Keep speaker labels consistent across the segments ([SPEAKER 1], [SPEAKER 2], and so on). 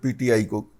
[SPEAKER 1] PTI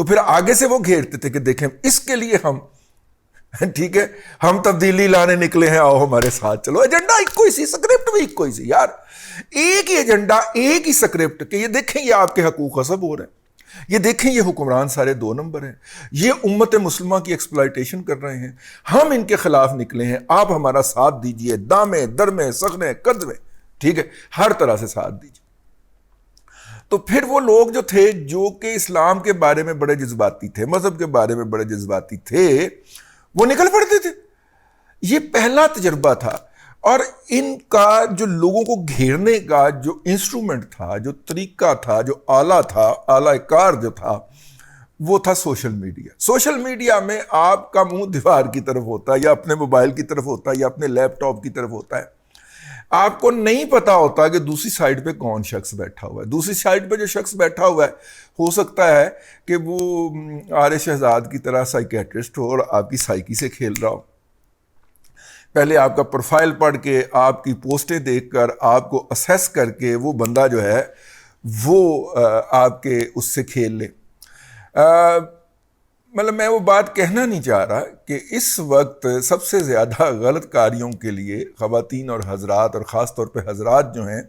[SPEAKER 1] تو پھر آگے سے وہ گھیرتے تھے کہ دیکھیں اس کے لیے ہم ٹھیک ہے ہم تبدیلی لانے نکلے ہیں، آؤ ہمارے ساتھ چلو. ایجنڈا ایک کوئی سی، سکرپٹ بھی ایک کوئی سی یار، ایک ہی ایجنڈا، ایک ہی سکرپٹ کہ یہ دیکھیں یہ آپ کے حقوق غصب ہو رہے ہیں، یہ دیکھیں یہ حکمران سارے 2 نمبر ہیں، یہ امت مسلمہ کی ایکسپلائٹیشن کر رہے ہیں، ہم ان کے خلاف نکلے ہیں، آپ ہمارا ساتھ دیجئے، دامے درمے سخنے قدمے، ٹھیک ہے ہر طرح سے ساتھ دیجئے. تو پھر وہ لوگ جو تھے جو کہ اسلام کے بارے میں بڑے جذباتی تھے، مذہب کے بارے میں بڑے جذباتی تھے، وہ نکل پڑتے تھے. یہ پہلا تجربہ تھا. اور ان کا جو لوگوں کو گھیرنے کا جو انسٹرومنٹ تھا، جو طریقہ تھا، جو آلہ تھا، آلہ کار جو تھا، وہ تھا سوشل میڈیا. سوشل میڈیا میں آپ کا منہ دیوار کی طرف ہوتا ہے، یا اپنے موبائل کی طرف ہوتا ہے، یا اپنے لیپ ٹاپ کی طرف ہوتا ہے. آپ کو نہیں پتا ہوتا کہ دوسری سائڈ پہ کون شخص بیٹھا ہوا ہے. دوسری سائڈ پہ جو شخص بیٹھا ہوا ہے ہو سکتا ہے کہ وہ آر شہزاد کی طرح سائیکیٹرسٹ ہو اور آپ کی سائیکی سے کھیل رہا ہو. پہلے آپ کا پروفائل پڑھ کے، آپ کی پوسٹیں دیکھ کر، آپ کو اسیس کر کے وہ بندہ جو ہے وہ آپ کے اس سے کھیل لے. مطلب میں وہ بات کہنا نہیں چاہ رہا کہ اس وقت سب سے زیادہ غلط کاریوں کے لیے خواتین اور حضرات، اور خاص طور پہ حضرات جو ہیں،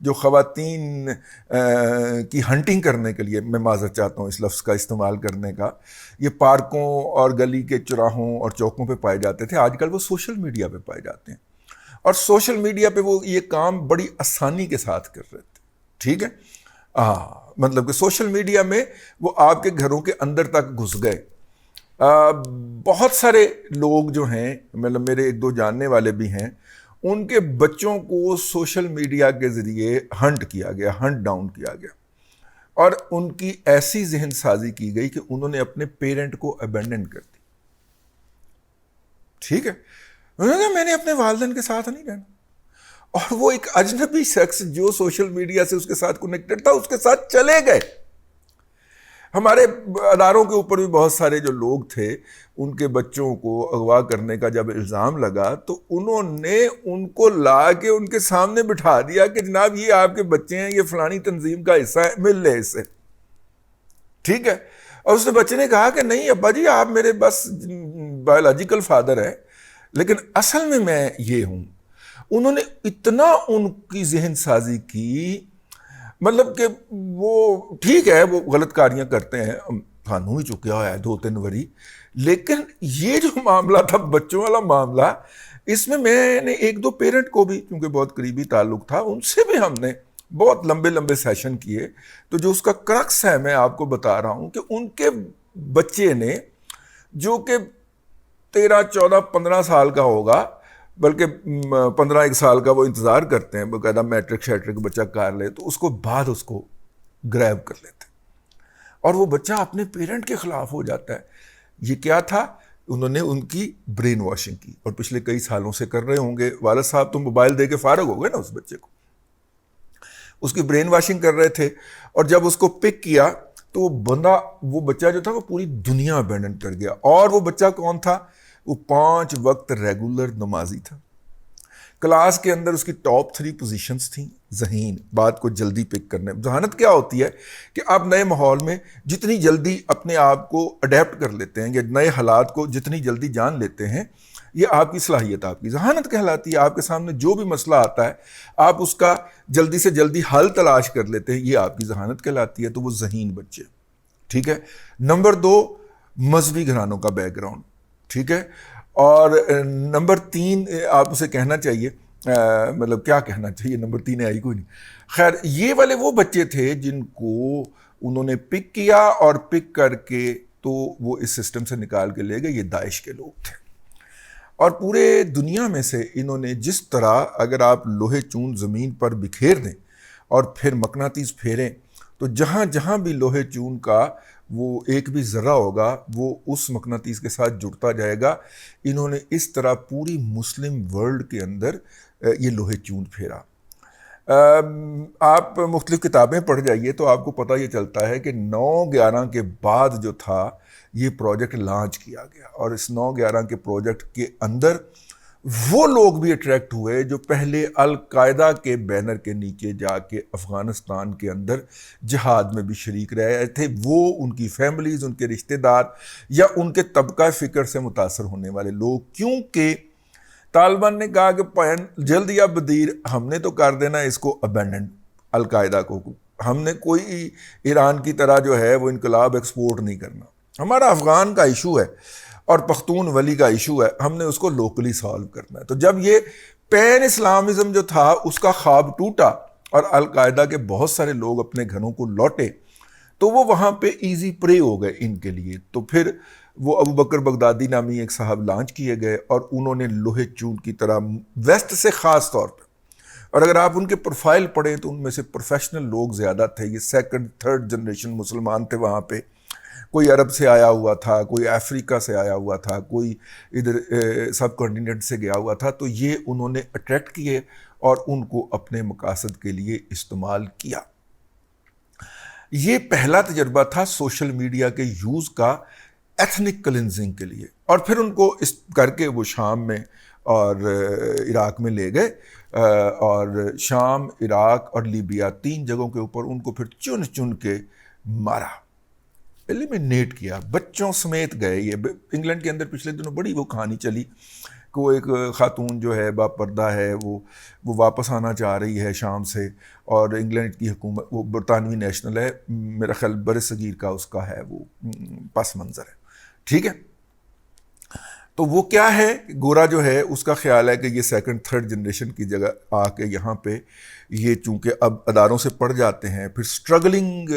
[SPEAKER 1] جو خواتین کی ہنٹنگ کرنے کے لیے، میں معذرت چاہتا ہوں اس لفظ کا استعمال کرنے کا، یہ پارکوں اور گلی کے چراہوں اور چوکوں پہ پائے جاتے تھے، آج کل وہ سوشل میڈیا پہ پائے جاتے ہیں. اور سوشل میڈیا پہ وہ یہ کام بڑی آسانی کے ساتھ کر رہے تھے. ٹھیک ہے، مطلب کہ سوشل میڈیا میں وہ آپ کے گھروں کے اندر تک گھس گئے. بہت سارے لوگ جو ہیں، مطلب میرے 1-2 جاننے والے بھی ہیں، ان کے بچوں کو سوشل میڈیا کے ذریعے ہنٹ کیا گیا، ہنٹ ڈاؤن کیا گیا، اور ان کی ایسی ذہن سازی کی گئی کہ انہوں نے اپنے پیرنٹ کو ابینڈن کر دی. ٹھیک ہے، انہوں نے کہا میں نے اپنے والدین کے ساتھ نہیں رہنا. اور وہ ایک اجنبی شخص جو سوشل میڈیا سے اس کے ساتھ کنیکٹڈ تھا، اس کے ساتھ چلے گئے. ہمارے اداروں کے اوپر بھی بہت سارے جو لوگ تھے، ان کے بچوں کو اغوا کرنے کا جب الزام لگا تو انہوں نے ان کو لا کے ان کے سامنے بٹھا دیا کہ جناب یہ آپ کے بچے ہیں، یہ فلانی تنظیم کا حصہ ہے، مل لے اس سے. ٹھیک ہے، اور اس بچے نے کہا کہ نہیں ابا جی آپ میرے بس بایولوجیکل فادر ہیں، لیکن اصل میں میں یہ ہوں. انہوں نے اتنا ان کی ذہن سازی کی، مطلب کہ وہ ٹھیک ہے وہ غلط کاریاں کرتے ہیں، خانوں ہی چکیا ہوا ہے 2-3 وری، لیکن یہ جو معاملہ تھا بچوں والا معاملہ، اس میں نے 1-2 پیرنٹ کو بھی، کیونکہ بہت قریبی تعلق تھا، ان سے بھی ہم نے بہت لمبے سیشن کیے. تو جو اس کا کرکس ہے میں آپ کو بتا رہا ہوں کہ ان کے بچے نے، جو کہ 13-14-15 سال کا ہوگا، بلکہ 15 سال کا وہ انتظار کرتے ہیں باقاعدہ میٹرک شیٹرک بچہ کر لے تو اس کو بعد اس کو گریب کر لیتے، اور وہ بچہ اپنے پیرنٹ کے خلاف ہو جاتا ہے. یہ کیا تھا؟ انہوں نے ان کی برین واشنگ کی، اور پچھلے کئی سالوں سے کر رہے ہوں گے. والد صاحب تو موبائل دے کے فارغ ہو گئے نا اس بچے کو، اس کی برین واشنگ کر رہے تھے. اور جب اس کو پک کیا تو وہ بچہ جو تھا وہ پوری دنیا ابینڈن کر گیا. اور وہ بچہ کون تھا؟ وہ 5 وقت ریگولر نمازی تھا. کلاس کے اندر اس کی ٹاپ 3 پوزیشنز تھیں. ذہین، بات کو جلدی پک کرنے. ذہانت کیا ہوتی ہے کہ آپ نئے ماحول میں جتنی جلدی اپنے آپ کو اڈیپٹ کر لیتے ہیں، یا نئے حالات کو جتنی جلدی جان لیتے ہیں، یہ آپ کی صلاحیت، آپ کی ذہانت کہلاتی ہے. آپ کے سامنے جو بھی مسئلہ آتا ہے آپ اس کا جلدی سے جلدی حل تلاش کر لیتے ہیں، یہ آپ کی ذہانت کہلاتی ہے. تو وہ ذہین بچے. ٹھیک ہے. نمبر 2، مذہبی گھرانوں کا بیک گراؤنڈ. ٹھیک ہے. اور نمبر 3 آپ اسے کہنا چاہیے، مطلب کیا کہنا چاہیے، نمبر 3 آئی کوئی نہیں. خیر، یہ والے وہ بچے تھے جن کو انہوں نے پک کیا، اور پک کر کے تو وہ اس سسٹم سے نکال کے لے گئے. یہ داعش کے لوگ تھے. اور پورے دنیا میں سے انہوں نے جس طرح، اگر آپ لوہے چون زمین پر بکھیر دیں اور پھر مقناطیس پھیریں تو جہاں جہاں بھی لوہے چون کا وہ ایک بھی ذرہ ہوگا وہ اس مقناطیس کے ساتھ جڑتا جائے گا. انہوں نے اس طرح پوری مسلم ورلڈ کے اندر یہ لوہے چون پھیرا. آپ مختلف کتابیں پڑھ جائیے تو آپ کو پتہ یہ چلتا ہے کہ 9/11 کے بعد جو تھا یہ پروجیکٹ لانچ کیا گیا. اور اس 9/11 کے پروجیکٹ کے اندر وہ لوگ بھی اٹریکٹ ہوئے جو پہلے القاعدہ کے بینر کے نیچے جا کے افغانستان کے اندر جہاد میں بھی شریک رہے تھے، وہ ان کی فیملیز، ان کے رشتہ دار یا ان کے طبقہ فکر سے متاثر ہونے والے لوگ، کیونکہ طالبان نے کہا کہ جلد یا بدیر ہم نے تو کر دینا اس کو ابینڈن، القاعدہ کو ہم نے کوئی ایران کی طرح جو ہے وہ انقلاب ایکسپورٹ نہیں کرنا، ہمارا افغان کا ایشو ہے اور پختون ولی کا ایشو ہے، ہم نے اس کو لوکلی سالو کرنا ہے۔ تو جب یہ پین اسلامزم جو تھا اس کا خواب ٹوٹا اور القاعدہ کے بہت سارے لوگ اپنے گھروں کو لوٹے تو وہ وہاں پہ ایزی پرے ہو گئے ان کے لیے۔ تو پھر وہ ابو بکر بغدادی نامی ایک صاحب لانچ کیے گئے اور انہوں نے لوہے چون کی طرح ویسٹ سے خاص طور پہ، اور اگر آپ ان کے پروفائل پڑھیں تو ان میں سے پروفیشنل لوگ زیادہ تھے، یہ سیکنڈ تھرڈ جنریشن مسلمان تھے وہاں پہ، کوئی عرب سے آیا ہوا تھا، کوئی افریقہ سے آیا ہوا تھا، کوئی ادھر سب کانٹیننٹ سے گیا ہوا تھا، تو یہ انہوں نے اٹریکٹ کیے اور ان کو اپنے مقاصد کے لیے استعمال کیا۔ یہ پہلا تجربہ تھا سوشل میڈیا کے یوز کا ایتھنک کلینزنگ کے لیے، اور پھر ان کو اس کر کے وہ شام میں اور عراق میں لے گئے، اور شام، عراق اور لیبیا 3 جگہوں کے اوپر ان کو پھر چن چن کے مارا، ایلیمینیٹ کیا، بچوں سمیت گئے۔ یہ انگلینڈ کے اندر پچھلے دنوں بڑی وہ کہانی چلی کہ وہ ایک خاتون جو ہے با پردہ ہے، وہ واپس آنا چاہ رہی ہے شام سے، اور انگلینڈ کی حکومت، وہ برطانوی نیشنل ہے، میرا خیال بر صغیر کا اس کا ہے وہ پس منظر ہے، ٹھیک ہے۔ تو وہ کیا ہے، گورا جو ہے اس کا خیال ہے کہ یہ سیکنڈ تھرڈ جنریشن کی جگہ آ کے یہاں پہ یہ چونکہ اب اداروں سے پڑھ جاتے ہیں، پھر سٹرگلنگ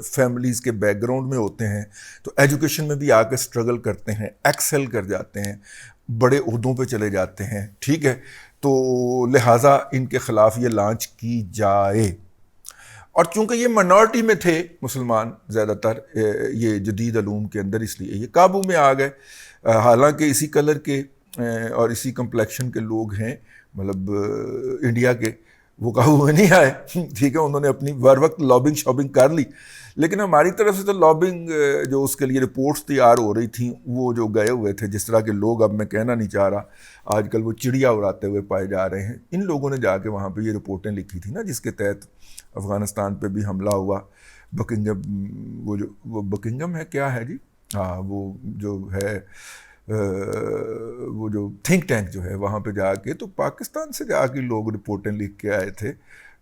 [SPEAKER 1] فیملیز کے بیک گراؤنڈ میں ہوتے ہیں، تو ایجوکیشن میں بھی آ کے سٹرگل کرتے ہیں، ایکسل کر جاتے ہیں، بڑے عہدوں پہ چلے جاتے ہیں، ٹھیک ہے۔ تو لہٰذا ان کے خلاف یہ لانچ کی جائے، اور چونکہ یہ منارٹی میں تھے مسلمان زیادہ تر یہ جدید علوم کے اندر، اس لیے یہ قابو میں آ گئے، حالانکہ اسی کلر کے اور اسی کمپلیکشن کے لوگ ہیں، مطلب انڈیا کے، وہ قابو میں نہیں آئے، ٹھیک ہے۔ انہوں نے اپنی ہر وقت لابنگ شاپنگ کر لی، لیکن ہماری طرف سے تو لابنگ جو اس کے لیے رپورٹس تیار ہو رہی تھیں، وہ جو گئے ہوئے تھے، جس طرح کے لوگ، اب میں کہنا نہیں چاہ رہا، آج کل وہ چڑیا اڑاتے ہوئے پائے جا رہے ہیں، ان لوگوں نے جا کے وہاں پہ یہ رپورٹیں لکھی تھی نا، جس کے تحت افغانستان پہ بھی حملہ ہوا، بکنگم، وہ بکنگم ہے کیا ہے جی، ہاں، وہ جو ہے وہ جو تھنک ٹینک جو ہے وہاں پہ جا کے، تو پاکستان سے جا کے لوگ رپورٹیں لکھ کے آئے تھے،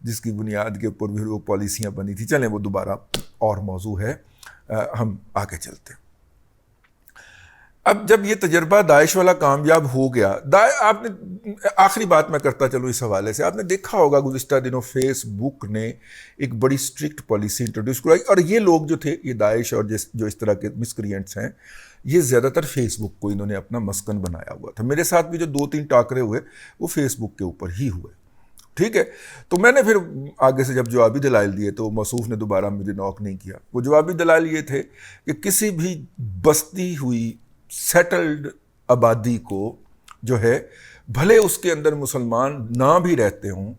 [SPEAKER 1] جس کی بنیاد کے اوپر بھی وہ پالیسیاں بنی تھی۔ چلیں وہ دوبارہ اور موضوع ہے، ہم آگے چلتے ہیں۔ اب جب یہ تجربہ داعش والا کامیاب ہو گیا، آپ نے، آخری بات میں کرتا چلوں اس حوالے سے، آپ نے دیکھا ہوگا گزشتہ دنوں فیس بک نے ایک بڑی اسٹرکٹ پالیسی انٹروڈیوس کرائی، اور یہ لوگ جو تھے، یہ داعش اور جو اس طرح کے مسکرینٹس ہیں، یہ زیادہ تر فیس بک کو انہوں نے اپنا مسکن بنایا ہوا تھا۔ میرے ساتھ بھی جو 2-3 ٹاکرے ہوئے وہ فیس بک کے اوپر ہی ہوئے، ٹھیک ہے۔ تو میں نے پھر آگے سے جب جوابی دلائل دیے تو موصوف نے دوبارہ مجھے نوک نہیں کیا۔ وہ جوابی دلائل یہ تھے کہ کسی بھی بستی ہوئی سیٹلڈ آبادی کو جو ہے، بھلے اس کے اندر مسلمان نہ بھی رہتے ہوں،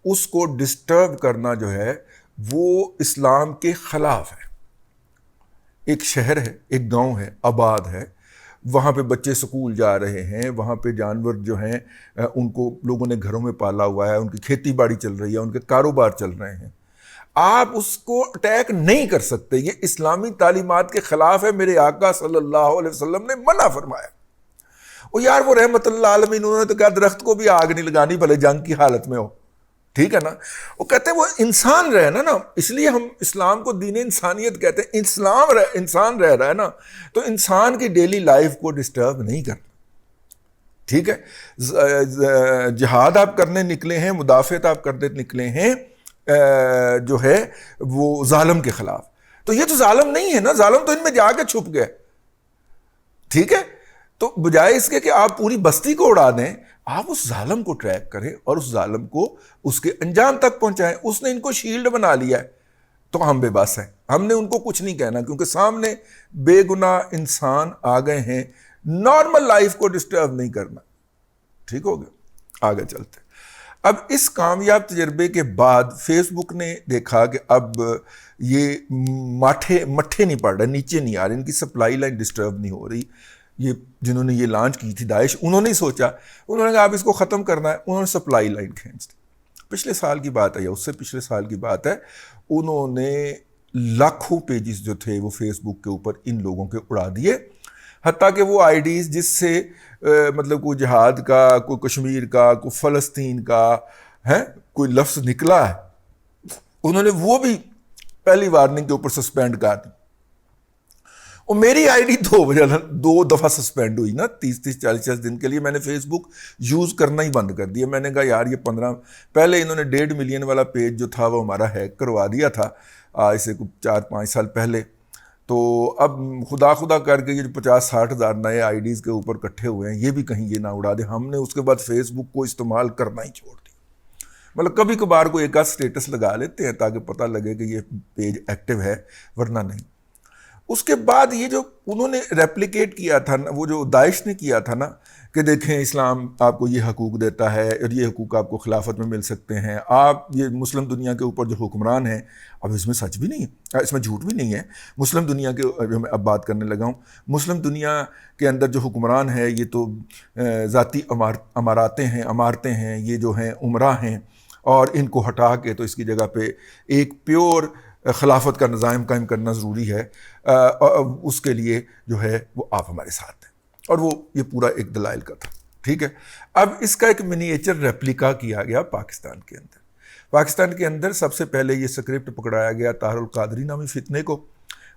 [SPEAKER 1] اس کو ڈسٹرب کرنا جو ہے وہ اسلام کے خلاف ہے۔ ایک شہر ہے، ایک گاؤں ہے، آباد ہے، وہاں پہ بچے سکول جا رہے ہیں، وہاں پہ جانور جو ہیں ان کو لوگوں نے گھروں میں پالا ہوا ہے، ان کی کھیتی باڑی چل رہی ہے، ان کے کاروبار چل رہے ہیں، آپ اس کو اٹیک نہیں کر سکتے، یہ اسلامی تعلیمات کے خلاف ہے، میرے آقا صلی اللہ علیہ وسلم نے منع فرمایا۔ وہ یار، وہ رحمت اللہ عالمین، انہوں نے تو کہا درخت کو بھی آگ نہیں لگانی بھلے جنگ کی حالت میں ہو، ٹھیک ہے نا۔ وہ کہتے ہیں وہ انسان رہے نا، اس لیے ہم اسلام کو دین انسانیت کہتے ہیں، انسان رہ رہا ہے نا، تو انسان کی ڈیلی لائف کو ڈسٹرب نہیں کرنا، ٹھیک ہے۔ جہاد آپ کرنے نکلے ہیں، مدافعت آپ کرنے نکلے ہیں جو ہے وہ ظالم کے خلاف، تو یہ تو ظالم نہیں ہے نا، ظالم تو ان میں جا کے چھپ گئے، ٹھیک ہے۔ تو بجائے اس کے کہ آپ پوری بستی کو اڑا دیں، آپ اس ظالم کو ٹریک کریں اور اس ظالم کو اس کے انجام تک پہنچائیں۔ اس نے ان کو شیلڈ بنا لیا ہے، تو ہم بے بس ہیں، ہم نے ان کو کچھ نہیں کہنا، کیونکہ سامنے بے گناہ انسان آ گئے ہیں، نارمل لائف کو ڈسٹرب نہیں کرنا، ٹھیک ہو گیا۔ آگے چلتے۔ اب اس کامیاب تجربے کے بعد فیس بک نے دیکھا کہ اب یہ مٹھے نہیں پڑ رہے، نیچے نہیں آ رہے، ان کی سپلائی لائن ڈسٹرب نہیں ہو رہی، یہ جنہوں نے یہ لانچ کی تھی داعش، انہوں نے ہی سوچا، انہوں نے کہا اب اس کو ختم کرنا ہے، انہوں نے سپلائی لائن کھینچ دی. پچھلے سال کی بات ہے یا اس سے پچھلے سال کی بات ہے، انہوں نے لاکھوں پیجز جو تھے وہ فیس بک کے اوپر ان لوگوں کے اڑا دیے، حتیٰ کہ وہ آئی ڈیز جس سے مطلب کوئی جہاد کا، کوئی کشمیر کا، کوئی فلسطین کا ہے کوئی لفظ نکلا ہے، انہوں نے وہ بھی پہلی وارننگ کے اوپر سسپینڈ کر دی. اور میری آئی ڈی 2 دفعہ سسپینڈ ہوئی نا، 30 40 دن کے لیے میں نے فیس بک یوز کرنا ہی بند کر دیا. میں نے کہا یار یہ 15 پہلے انہوں نے 1.5 ملین والا پیج جو تھا وہ ہمارا ہیک کروا دیا تھا آج سے 4-5 سال پہلے. تو اب خدا کر کے یہ جو 50-60 ہزار نئے آئی ڈیز کے اوپر کٹھے ہوئے ہیں، یہ بھی کہیں یہ نہ اڑا دے. ہم نے اس کے بعد فیس بک کو استعمال کرنا ہی چھوڑ دیا. مطلب کبھی کبھار کو ایک آدھ اسٹیٹس لگا لیتے ہیں تاکہ پتہ لگے کہ یہ پیج ایکٹیو ہے، ورنہ نہیں. اس کے بعد یہ جو انہوں نے ریپلیکیٹ کیا تھا نا، وہ جو داعش نے کیا تھا نا کہ دیکھیں اسلام آپ کو یہ حقوق دیتا ہے اور یہ حقوق آپ کو خلافت میں مل سکتے ہیں، آپ یہ مسلم دنیا کے اوپر جو حکمران ہیں، اب اس میں سچ بھی نہیں ہے، اس میں جھوٹ بھی نہیں ہے. مسلم دنیا کے میں اب بات کرنے لگا ہوں، مسلم دنیا کے اندر جو حکمران ہے یہ تو ذاتی عمارتیں ہیں، یہ جو ہیں عمرہ ہیں، اور ان کو ہٹا کے تو اس کی جگہ پہ ایک پیور خلافت کا نظام قائم کرنا ضروری ہے. اس کے لیے جو ہے وہ آپ ہمارے ساتھ ہیں، اور وہ یہ پورا ایک دلائل کا تھا. ٹھیک ہے، اب اس کا ایک منیچر ریپلیکا کیا گیا پاکستان کے اندر. پاکستان کے اندر سب سے پہلے یہ سکرپٹ پکڑایا گیا طاہر القادری نامی فتنے کو.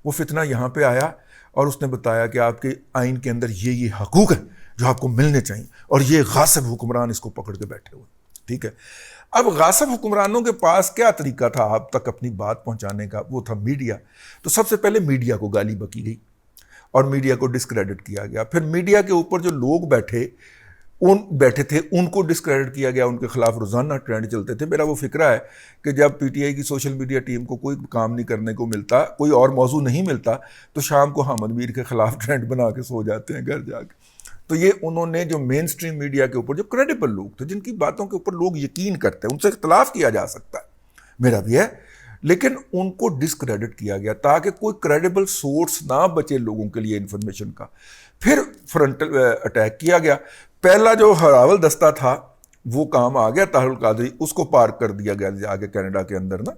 [SPEAKER 1] وہ فتنہ یہاں پہ آیا اور اس نے بتایا کہ آپ کے آئین کے اندر یہ حقوق ہیں جو آپ کو ملنے چاہیے، اور یہ غاصب حکمران اس کو پکڑ کے بیٹھے ہوئے. ٹھیک ہے، اب غاصب حکمرانوں کے پاس کیا طریقہ تھا آپ تک اپنی بات پہنچانے کا؟ وہ تھا میڈیا. تو سب سے پہلے میڈیا کو گالی بکی گئی اور میڈیا کو ڈسکریڈٹ کیا گیا. پھر میڈیا کے اوپر جو لوگ بیٹھے تھے ان کو ڈسکریڈٹ کیا گیا، ان کے خلاف روزانہ ٹرینڈ چلتے تھے. میرا وہ فکرہ ہے کہ جب پی ٹی آئی کی سوشل میڈیا ٹیم کو کوئی کام نہیں کرنے کو ملتا، کوئی اور موضوع نہیں ملتا، تو شام کو حامد میر کے خلاف ٹرینڈ بنا کے سو جاتے ہیں گھر جا کے. تو یہ انہوں نے جو مین سٹریم میڈیا کے اوپر جو کریڈیبل لوگ تھے، جن کی باتوں کے اوپر لوگ یقین کرتے ہیں، ان سے اختلاف کیا جا سکتا ہے، میرا بھی ہے، لیکن ان کو ڈسکریڈٹ کیا گیا تاکہ کوئی کریڈیبل سورس نہ بچے لوگوں کے لیے انفارمیشن کا. پھر فرنٹل اٹیک کیا گیا. پہلا جو ہراول دستہ تھا وہ کام آ گیا طاہر القادری، اس کو پارک کر دیا گیا آگے کینیڈا کے اندر نا،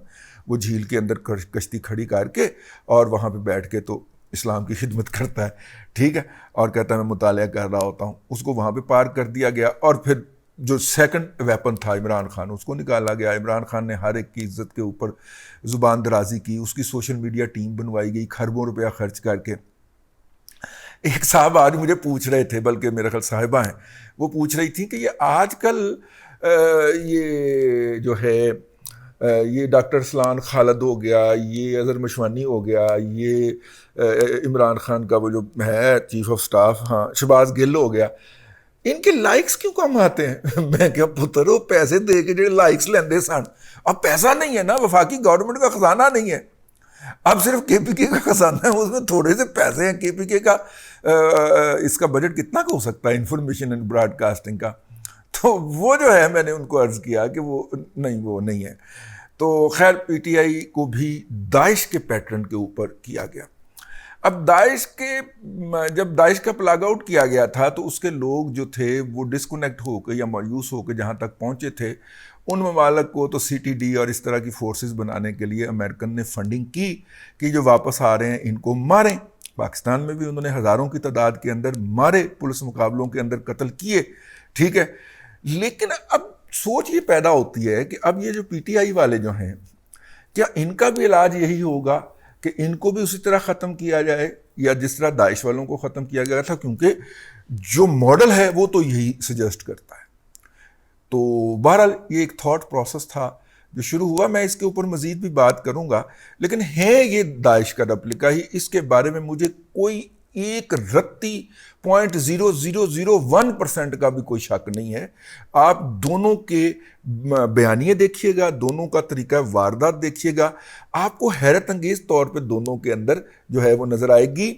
[SPEAKER 1] وہ جھیل کے اندر کشتی کھڑی کر کے اور وہاں پہ بیٹھ کے تو اسلام کی خدمت کرتا ہے. ٹھیک ہے، اور کہتا ہے میں مطالعہ کر رہا ہوتا ہوں. اس کو وہاں پہ پارک کر دیا گیا. اور پھر جو سیکنڈ ویپن تھا عمران خان، اس کو نکالا گیا. عمران خان نے ہر ایک کی عزت کے اوپر زبان درازی کی، اس کی سوشل میڈیا ٹیم بنوائی گئی خربوں روپیہ خرچ کر کے. ایک صاحب آج مجھے پوچھ رہے تھے، بلکہ میرے خیال صاحبہ ہیں، وہ پوچھ رہی تھیں کہ یہ آج کل یہ جو ہے یہ ڈاکٹر اسلان خالد ہو گیا، یہ اظہر مشوانی ہو گیا، یہ عمران خان کا وہ جو ہے چیف آف سٹاف، ہاں شہباز گل ہو گیا، ان کے لائکس کیوں کم آتے ہیں؟ میں کیا پترو پیسے دے کے جو لائکس لیندے سن، اب پیسہ نہیں ہے نا، وفاقی گورنمنٹ کا خزانہ نہیں ہے، اب صرف کے پی کے کا خزانہ ہے، اس میں تھوڑے سے پیسے ہیں. کے پی کے کا اس کا بجٹ کتنا کا ہو سکتا ہے انفارمیشن اینڈ براڈ کاسٹنگ کا؟ تو وہ جو ہے میں نے ان کو عرض کیا کہ وہ نہیں ہے. تو خیر پی ٹی آئی کو بھی داعش کے پیٹرن کے اوپر کیا گیا. اب جب داعش کا پلاگ آؤٹ کیا گیا تھا تو اس کے لوگ جو تھے وہ ڈسکنیکٹ ہو کے یا مایوس ہو کے جہاں تک پہنچے تھے، ان ممالک کو تو سی ٹی ڈی اور اس طرح کی فورسز بنانے کے لیے امریکن نے فنڈنگ کی کہ جو واپس آ رہے ہیں ان کو ماریں. پاکستان میں بھی انہوں نے ہزاروں کی تعداد کے اندر مارے، پولیس مقابلوں کے اندر قتل کیے. ٹھیک ہے، لیکن اب سوچ یہ پیدا ہوتی ہے کہ اب یہ جو پی ٹی آئی والے جو ہیں، کیا ان کا بھی علاج یہی ہوگا کہ ان کو بھی اسی طرح ختم کیا جائے یا جس طرح داعش والوں کو ختم کیا گیا تھا؟ کیونکہ جو ماڈل ہے وہ تو یہی سجیسٹ کرتا ہے. تو بہرحال یہ ایک تھاٹ پروسیس تھا جو شروع ہوا. میں اس کے اوپر مزید بھی بات کروں گا، لیکن ہے یہ داعش کا ریپلیکا ہی. اس کے بارے میں مجھے کوئی ایک رتی 0.0001% کا بھی کوئی شک نہیں ہے. آپ دونوں کے بیانیے دیکھیے گا، دونوں کا طریقہ واردات دیکھیے گا، آپ کو حیرت انگیز طور پہ دونوں کے اندر جو ہے وہ نظر آئے گی.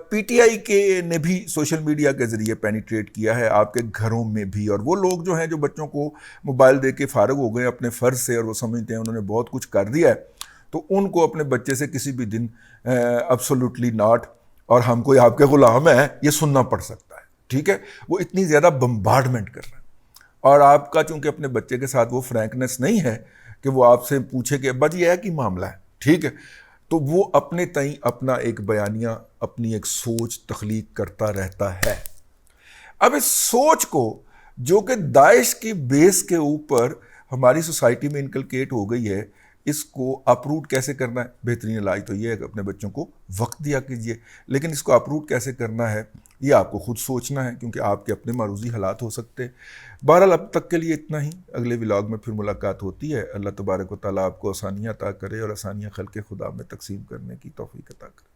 [SPEAKER 1] پی ٹی آئی کے نے بھی سوشل میڈیا کے ذریعے پینیٹریٹ کیا ہے آپ کے گھروں میں بھی، اور وہ لوگ جو ہیں جو بچوں کو موبائل دے کے فارغ ہو گئے اپنے فرض سے اور وہ سمجھتے ہیں انہوں نے بہت کچھ کر دیا ہے، تو ان کو اپنے بچے سے کسی بھی دن absolutely not اور ہم کوئی آپ کے غلام ہیں یہ سننا پڑ سکتا ہے. ٹھیک ہے, وہ اتنی زیادہ بمبارڈمنٹ کر رہا ہے, اور آپ کا چونکہ اپنے بچے کے ساتھ وہ فرینکنس نہیں ہے کہ وہ آپ سے پوچھے کہ ابا جی یہ کی معاملہ ہے. ٹھیک ہے, تو وہ اپنے تئیں اپنا ایک بیانیہ, اپنی ایک سوچ تخلیق کرتا رہتا ہے. اب اس سوچ کو جو کہ داعش کی بیس کے اوپر ہماری سوسائٹی میں انکلکیٹ ہو گئی ہے, اس کو اپروٹ کیسے کرنا ہے؟ بہترین علاج تو یہ ہے کہ اپنے بچوں کو وقت دیا کیجیے, لیکن اس کو اپروٹ کیسے کرنا ہے یہ آپ کو خود سوچنا ہے, کیونکہ آپ کے اپنے معروضی حالات ہو سکتے. بہرحال اب تک کے لیے اتنا ہی, اگلے ولاگ میں پھر ملاقات ہوتی ہے. اللہ تبارک و تعالیٰ آپ کو آسانیاں عطا کرے اور آسانیاں خلق خدا میں تقسیم کرنے کی توفیق عطا کرے.